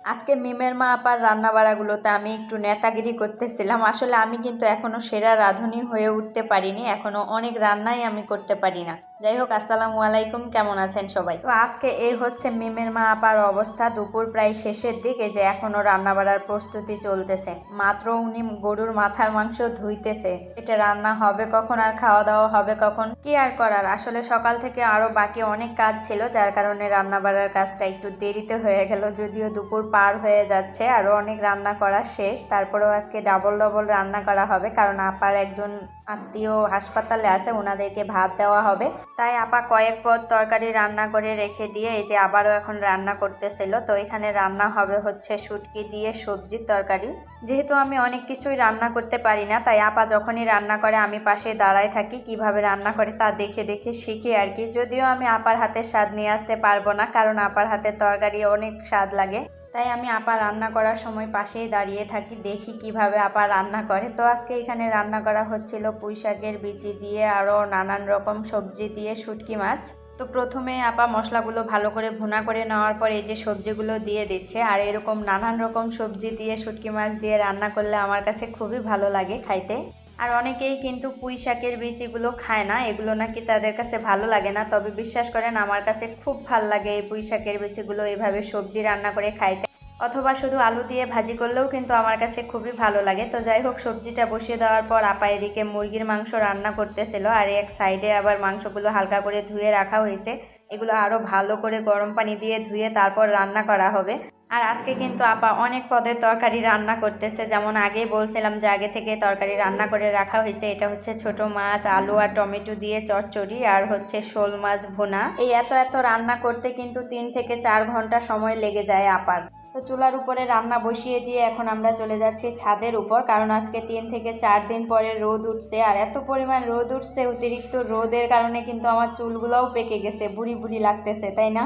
আজকে মিমের মা আপার রান্নাবাড়াগুলোতে আমি একটু নেতাগিরি করতেছিলাম। আসলে আমি কিন্তু এখনো সেরা রাঁধুনি হয়ে উঠতে পারিনি, এখনো অনেক রান্নাই আমি করতে পারি না। যাই হোক, আসসালামু আলাইকুম, কেমন আছেন সবাই? তো আজকে এই হচ্ছে মিমের মা আপার অবস্থা। দুপুর প্রায় শেষের দিকে, যে এখনো রান্নাবাড়ার প্রস্তুতি চলতেছে। মাত্র উনি গরুর মাথার মাংস ধুইতেছে। এটা রান্না হবে কখন আর খাওয়া দাওয়া হবে কখন? কি আর করার, আসলে সকাল থেকে আরো বাকি অনেক কাজ ছিল, যার কারণে রান্নাবাড়ার কাজটা একটু দেরিতে হয়ে গেল। যদিও দুপুর পার হয়ে যাচ্ছে, আরো অনেক রান্না করা শেষ, তারপরেও আজকে ডাবল ডাবল রান্না করা হবে, কারণ আপার একজন আত্মীয় হাসপাতালে আছে, ওনাদেরকে ভাত দেওয়া হবে। তাই আপা কয়েক পদ তরকারি রান্না করে রেখে দিয়ে এই যে আবারও এখন রান্না করতেছিল। তো এখানে রান্না হবে হচ্ছে শুটকি দিয়ে সবজির তরকারি। যেহেতু আমি অনেক কিছুই রান্না করতে পারি না, তাই আপা যখনই রান্না করে আমি পাশে দাঁড়ায় থাকি, কিভাবে রান্না করে তা দেখে দেখে শিখি আর কি। যদিও আমি আপার হাতের স্বাদ নিয়ে আসতে পারবো না, কারণ আপার হাতের তরকারি অনেক স্বাদ লাগে। তাই আমি আপা রান্না করার সময় পাশেই দাঁড়িয়ে থাকি, দেখি কিভাবে আপা রান্না করে। তো আজকে এখানে রান্না করা হচ্ছিল পুঁই শাকের বিচি দিয়ে আরও নানান রকম সবজি দিয়ে শুটকি মাছ। তো প্রথমে আপা মশলাগুলো ভালো করে ভুনা করে নেওয়ার পর এই যে সবজিগুলো দিয়ে দিচ্ছে। আর এরকম নানান রকম সবজি দিয়ে শুটকি মাছ দিয়ে রান্না করলে আমার কাছে খুবই ভালো লাগে খাইতে। আর অনেকেই কিন্তু পুঁই শাকের বিচিগুলো খায় না, এগুলো নাকি তাদের কাছে ভালো লাগে না। তবে বিশ্বাস করেন, আমার কাছে খুব ভাল লাগে এই পুঁই শাকের বিচিগুলো এভাবে সবজি রান্না করে খাইতে, অথবা শুধু আলু দিয়ে ভাজি করলেও কিন্তু আমার কাছে খুবই ভালো লাগে। তো যাই হোক, সবজিটা বসিয়ে দেওয়ার পর আপা এদিকে মুরগির মাংস রান্না করতেছিল, আর এক সাইডে আবার মাংসগুলো হালকা করে ধুয়ে রাখা হয়েছে। এগুলো আরও ভালো করে গরম পানি দিয়ে ধুয়ে তারপর রান্না করা হবে। আর আজকে কিন্তু আপা অনেক পদের তরকারি রান্না করতেছে। যেমন আগেই বলছিলাম যে আগে থেকে তরকারি রান্না করে রাখা হয়েছে। এটা হচ্ছে ছোট মাছ, আলু আর টমেটো দিয়ে চচ্চড়ি, আর হচ্ছে শোল মাছ ভুনা। এই এত এত রান্না করতে কিন্তু 3 থেকে 4 ঘন্টা সময় লেগে যায় আপার। তো চুলার উপরে রান্না বসিয়ে দিয়ে এখন আমরা চলে যাচ্ছি ছাদের উপর, কারণ আজকে 3 থেকে 4 দিন পরে রোদ উঠছে। আর এত পরিমাণ রোদ উঠছে, অতিরিক্ত রোদের কারণে কিন্তু আমার চুলগুলোও পেকে গেছে, বুড়ি বুড়ি লাগতেছে, তাই না?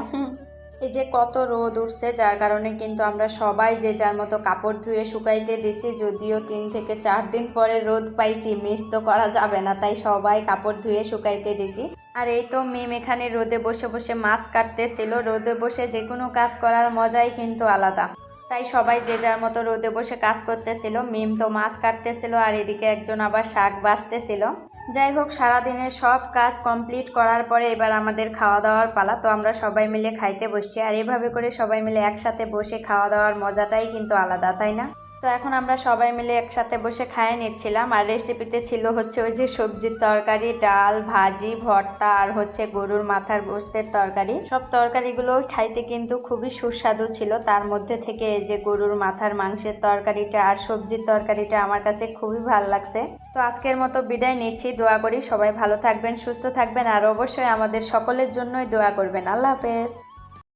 এই যে কত রোদ উঠছে, যার কারণে কিন্তু আমরা সবাই যে যার মতো কাপড় ধুয়ে শুকাইতে দিছি। যদিও 3 থেকে 4 দিন পরে রোদ পাইছি, মিস তো করা যাবে না, তাই সবাই কাপড় ধুয়ে শুকাইতে দিছি। আর এই তো মিম এখানে রোদে বসে বসে মাছ কাটতেছিল। রোদে বসে যে কোনো কাজ করার মজাই কিন্তু আলাদা, তাই সবাই যে যার মতো রোদে বসে কাজ করতেছিল। মিম তো মাছ কাটতেছিল, আর এদিকে একজন আবার শাক বাছতেছিল। যাই হোক, সারাদিনের সব কাজ কমপ্লিট করার পরে এবার আমাদের খাওয়া দাওয়ার পালা। তো আমরা সবাই মিলে খাইতে বসছি, আর এভাবে করে সবাই মিলে একসাথে বসে খাওয়া দাওয়ার মজাটাই কিন্তু আলাদা, তাই না? তো এখন আমরা সবাই মিলে একসাথে বসে খাইয়ে নিচ্ছিলাম। আর রেসিপিতে ছিল হচ্ছে ওই যে সবজির তরকারি, ডাল, ভাজি, ভর্তা, আর হচ্ছে গরুর মাথার গোস্তের তরকারি। সব তরকারিগুলো খাইতে কিন্তু খুবই সুস্বাদু ছিল। তার মধ্যে থেকে এই যে গরুর মাথার মাংসের তরকারিটা আর সবজির তরকারিটা আমার কাছে খুবই ভালো লাগছে। তো আজকের মতো বিদায় নিচ্ছি। দোয়া করি সবাই ভালো থাকবেন, সুস্থ থাকবেন, আর অবশ্যই আমাদের সকলের জন্যই দোয়া করবেন। আল্লাহ হাফেজ।